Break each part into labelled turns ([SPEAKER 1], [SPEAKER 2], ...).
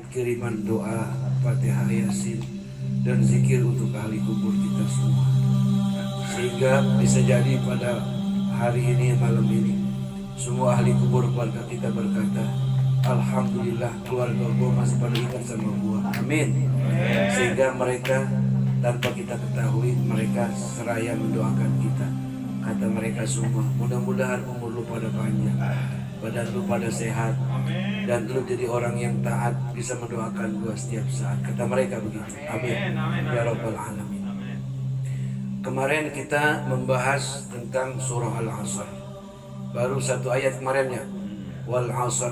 [SPEAKER 1] kiriman doa, Fatihah Yasin, dan zikir untuk ahli kubur kita semua. Sehingga bisa jadi pada hari ini, malam ini, semua ahli kubur keluarga kita berkata, Alhamdulillah keluarga gua masih pada ingat sama gua. Amin. Sehingga mereka tanpa kita ketahui, mereka seraya mendoakan kita. Kata mereka semua, mudah-mudahan umur lu pada panjang, badan lu pada sehat, dan lu jadi orang yang taat, bisa mendoakan gua setiap saat. Kata mereka begitu. Amin. Ya Rabbal Alamin. Kemarin kita membahas tentang surah Al-Asr. Baru satu ayat kemarinnya, Wal Asr.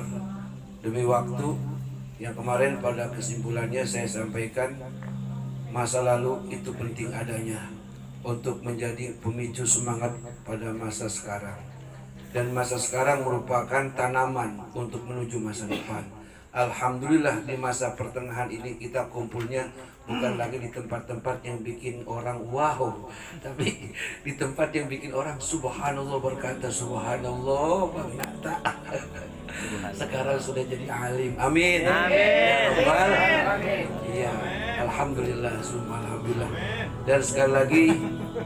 [SPEAKER 1] Demi waktu, yang kemarin pada kesimpulannya saya sampaikan, masa lalu itu penting adanya untuk menjadi pemicu semangat pada masa sekarang. Dan masa sekarang merupakan tanaman untuk menuju masa depan. Alhamdulillah di masa pertengahan ini kita kumpulnya bukan lagi di tempat-tempat yang bikin orang wow, tapi di tempat yang bikin orang subhanallah, berkata subhanallah Bang Nata. Sekarang sudah jadi alim. Amin. Amin. Iya, alhamdulillah, alhamdulillah. Dan sekali lagi,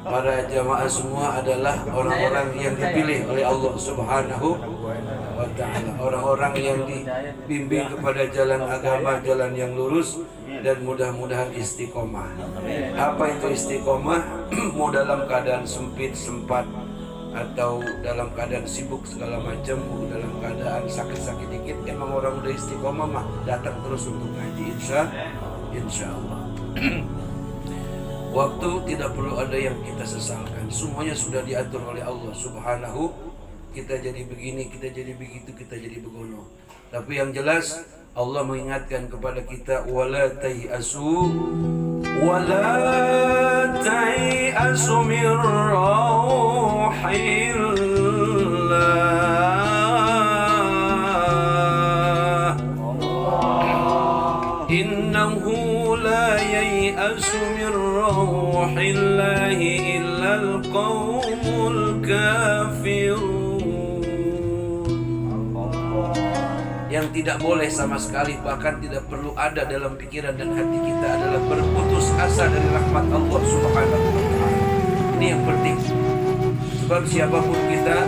[SPEAKER 1] para jamaah semua adalah orang-orang yang dipilih oleh Allah Subhanahu wa ta'ala, orang-orang yang dibimbing kepada jalan agama, jalan yang lurus, dan mudah-mudahan istiqomah. Apa itu istiqomah? Mau dalam keadaan sempit, sempat, atau dalam keadaan sibuk segala macam, dalam keadaan sakit-sakit dikit, emang orang udah istiqomah mah datang terus untuk ngaji, insya Allah. Waktu tidak perlu ada yang kita sesalkan, semuanya sudah diatur oleh Allah Subhanahu. Kita jadi begini, kita jadi begitu, kita jadi begono. Tapi yang jelas Allah mengingatkan kepada kita, wala tai'asu min rauhillah, innahu la yai'asu min rauhillahi illal qaumul kafirun. Yang tidak boleh sama sekali, bahkan tidak perlu ada dalam pikiran dan hati kita adalah berputus asa dari rahmat Allah Subhanahu wa ta'ala. Ini yang penting. Sebab siapapun kita,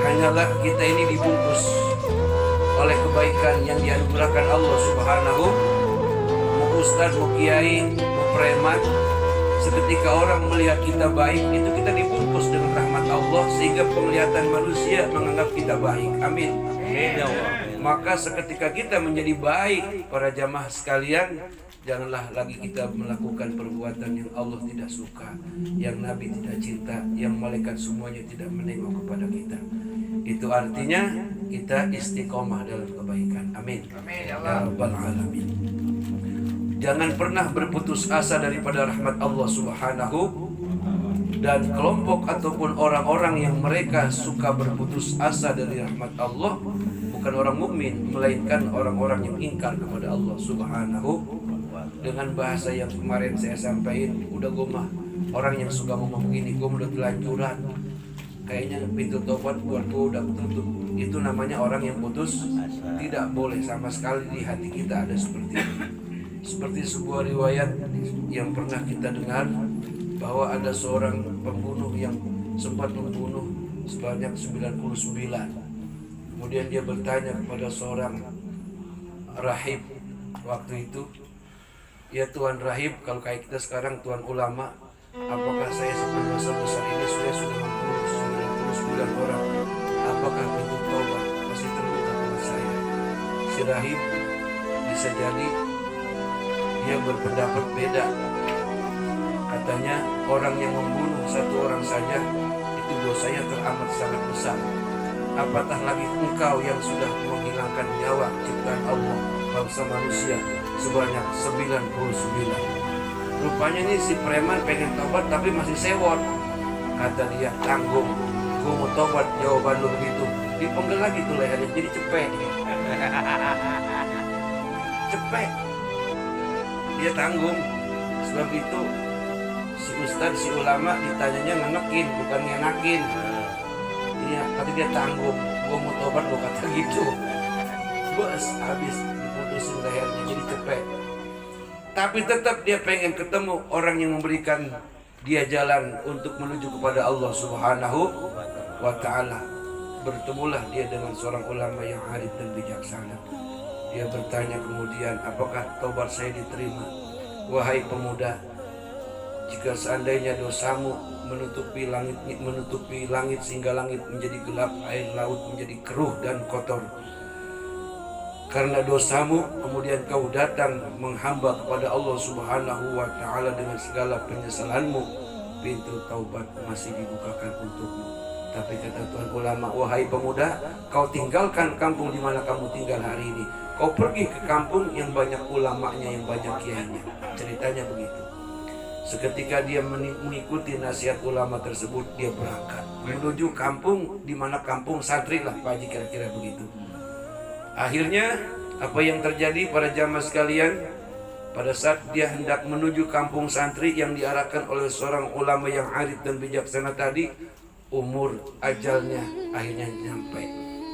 [SPEAKER 1] hanyalah kita ini dibungkus oleh kebaikan yang dianugerahkan Allah Subhanahu. Mau ustaz, mau kiai, mau preman, seketika orang melihat kita baik, itu kita dibungkus dengan rahmat Allah, sehingga penglihatan manusia menganggap kita baik. Amin. Maka seketika kita menjadi baik, para jamaah sekalian, janganlah lagi kita melakukan perbuatan yang Allah tidak suka, yang Nabi tidak cinta, yang malaikat semuanya tidak menengok kepada kita. Itu artinya kita istiqomah dalam kebaikan. Amin. Ya Rabbal Alamin. Jangan pernah berputus asa daripada rahmat Allah Subhanahu. Dan kelompok ataupun orang-orang yang mereka suka berputus asa dari rahmat Allah bukan orang mukmin, melainkan orang-orang yang ingkar kepada Allah Subhanahu. Dengan bahasa yang kemarin saya sampaikan, udah gomah, orang yang suka ngomong begini, gue udah telanjuran, kayaknya pintu tobat buat gue udah tutup. Itu namanya orang yang putus. Tidak boleh sama sekali di hati kita ada seperti itu. Seperti sebuah riwayat yang pernah kita dengar, bahwa ada seorang pembunuh yang sempat membunuh sebanyak 99. Kemudian dia bertanya kepada seorang rahib waktu itu, ya Tuan rahib, kalau kayak kita sekarang Tuan ulama, apakah saya sepanjang dosa besar ini sudah membunuh 99 orang? Apakah pintu taubat masih terbuka buat saya? Si rahib bisa jadi dia berpendapat beda. Katanya, orang yang membunuh satu orang saja itu dosanya teramat sangat besar. Apatah lagi engkau yang sudah menghilangkan nyawa ciptaan Allah, bangsa manusia sebanyak 99. Rupanya nih si preman pengen tobat tapi masih sewot. Kata dia, tanggung, gue mau tobat. Jawaban lu begitu, dipenggal lagi tuh lehernya jadi cepet. Cepet. Dia tanggung. Sebab itu si ustadz, si ulama ditanyanya ngenekin, bukan ngenakin. Iya, tapi dia tanggung. Gue mau tobat, gue kata gitu. bus habis diputusin lehernya jadi cepet. Tapi tetap dia pengen ketemu orang yang memberikan dia jalan untuk menuju kepada Allah Subhanahu wa ta'ala. Bertemulah dia dengan seorang ulama yang arif dan bijaksana. Dia bertanya kemudian, apakah taubat saya diterima? Wahai pemuda, jika seandainya dosamu menutupi langit sehingga langit menjadi gelap, air laut menjadi keruh dan kotor, karena dosamu kemudian kau datang menghamba kepada Allah Subhanahu wa ta'ala dengan segala penyesalanmu, pintu taubat masih dibukakan untukmu. Tapi kata Tuhan ulama, wahai pemuda, kau tinggalkan kampung di mana kamu tinggal hari ini, kau pergi ke kampung yang banyak ulamanya, yang banyak kiainya. Ceritanya begitu. Seketika dia mengikuti nasihat ulama tersebut, dia berangkat menuju kampung di mana kampung santri lah Pak Haji, kira-kira begitu. Akhirnya apa yang terjadi para jamaah sekalian, pada saat dia hendak menuju kampung santri yang diarahkan oleh seorang ulama yang arif dan bijaksana tadi, umur ajalnya akhirnya nyampe.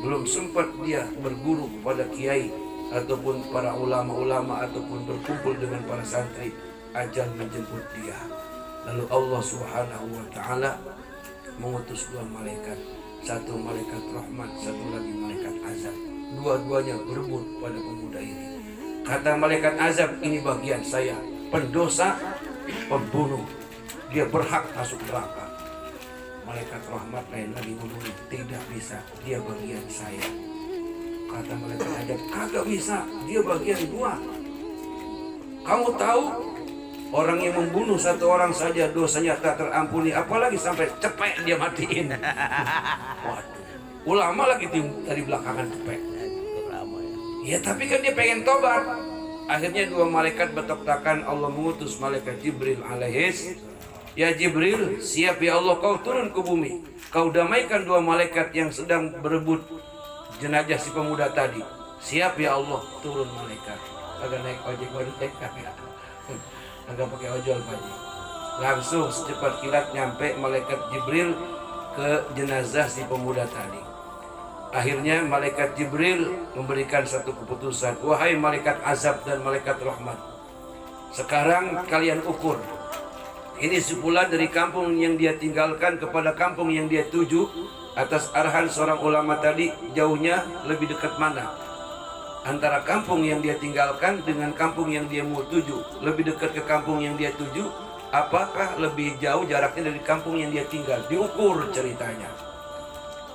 [SPEAKER 1] Belum sempat dia berguru kepada kiai ataupun para ulama-ulama ataupun berkumpul dengan para santri, ajal menjemput dia. Lalu Allah Subhanahu wa ta'ala mengutus dua malaikat, satu malaikat rahmat, satu lagi malaikat azab. Dua-duanya berebut pada pemuda ini. Kata malaikat azab, ini bagian saya, pendosa, pembunuh, dia berhak masuk neraka. Malaikat rahmat lain lagi ngomong, tidak bisa, dia bagian saya. Kata malaikat azab, kagak bisa, dia bagian gua. Kamu tahu, orang yang membunuh satu orang saja dosanya tak terampuni, apalagi sampai cepet dia matiin. Waduh, ulama lagi dari belakangan cepet. Ya tapi kan dia pengen tobat. Akhirnya dua malaikat betok-takan, Allah mengutus malaikat Jibril alaihis. Ya Jibril, siap ya Allah, kau turun ke bumi, kau damaikan dua malaikat yang sedang berebut jenazah si pemuda tadi. Siap ya Allah, turun malaikat. Agak naik ojek baru agak pakai ojol Pak Haji. Langsung secepat kilat nyampe malaikat Jibril ke jenazah si pemuda tadi. Akhirnya malaikat Jibril memberikan satu keputusan, wahai malaikat azab dan malaikat rahmat, sekarang kalian ukur, ini sebulan dari kampung yang dia tinggalkan kepada kampung yang dia tuju atas arahan seorang ulama tadi, jauhnya lebih dekat mana? Antara kampung yang dia tinggalkan dengan kampung yang dia mau tuju, lebih dekat ke kampung yang dia tuju, apakah lebih jauh jaraknya dari kampung yang dia tinggal? Diukur ceritanya.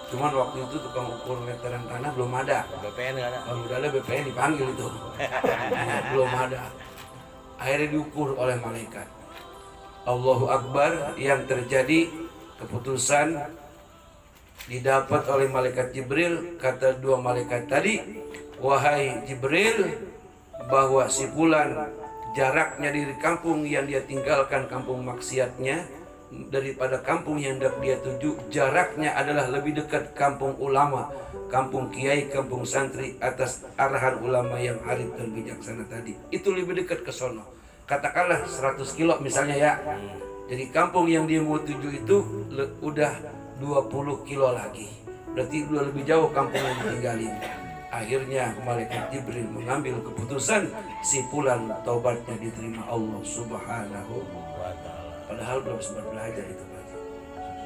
[SPEAKER 1] Cuman waktu itu tukang ukur meteran tanah belum ada. BPN nggak ada. Kalau udah ada BPN dipanggil itu. Belum ada. Akhirnya diukur oleh malaikat. Allahu Akbar, yang terjadi keputusan didapat oleh malaikat Jibril. Kata dua malaikat tadi, wahai Jibril, bahwa si fulan jaraknya dari kampung yang dia tinggalkan, kampung maksiatnya, daripada kampung yang hendak dia tuju, jaraknya adalah lebih dekat kampung ulama, kampung kiai, kampung santri atas arahan ulama yang arif dan bijaksana tadi. Itu lebih dekat ke sono. Katakanlah 100 kilo misalnya ya. Jadi kampung yang dia mau tuju itu udah 20 kilo lagi. Berarti udah lebih jauh kampung yang ditinggalin. Akhirnya malaikat Jibril mengambil keputusan, si fulan taubatnya diterima Allah Subhanahu wa ta'ala. Padahal belum sempat belajar itu Pak,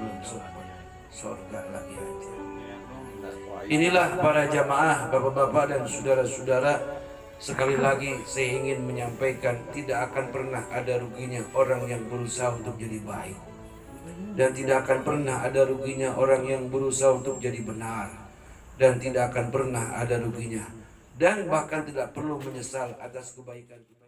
[SPEAKER 1] belum sempat, surga lagi aja. Inilah para jamaah, bapak-bapak dan saudara-saudara, sekali lagi saya ingin menyampaikan, tidak akan pernah ada ruginya orang yang berusaha untuk jadi baik, dan tidak akan pernah ada ruginya orang yang berusaha untuk jadi benar, dan tidak akan pernah ada ruginya, dan bahkan tidak perlu menyesal atas kebaikan kita.